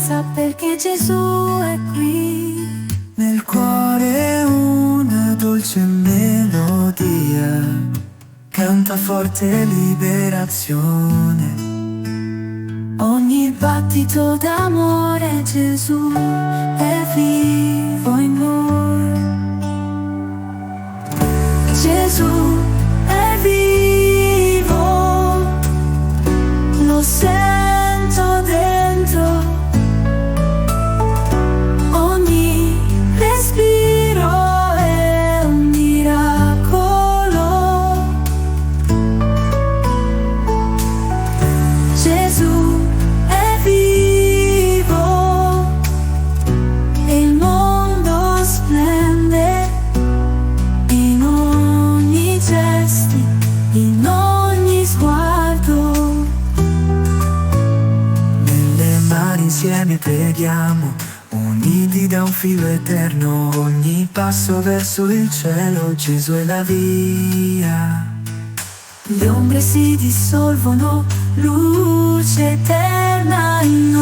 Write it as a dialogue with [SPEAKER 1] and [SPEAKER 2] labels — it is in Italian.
[SPEAKER 1] speranza perché Gesù è qui.
[SPEAKER 2] Nel cuore una dolce melodia canta forte liberazione.
[SPEAKER 1] Ogni battito d'amore Gesù è vivo in noi. Gesù è vivo, lo sento dentro. Ogni respiro è un miracolo. Gesù è vivo e il mondo splende in ogni gesto, in ogni sguardo.
[SPEAKER 2] Nelle mani insieme preghiamo, uniti da un filo eterno, ogni passo verso il cielo, Gesù è la via.
[SPEAKER 1] Le ombre si dissolvono, luce eterna in noi.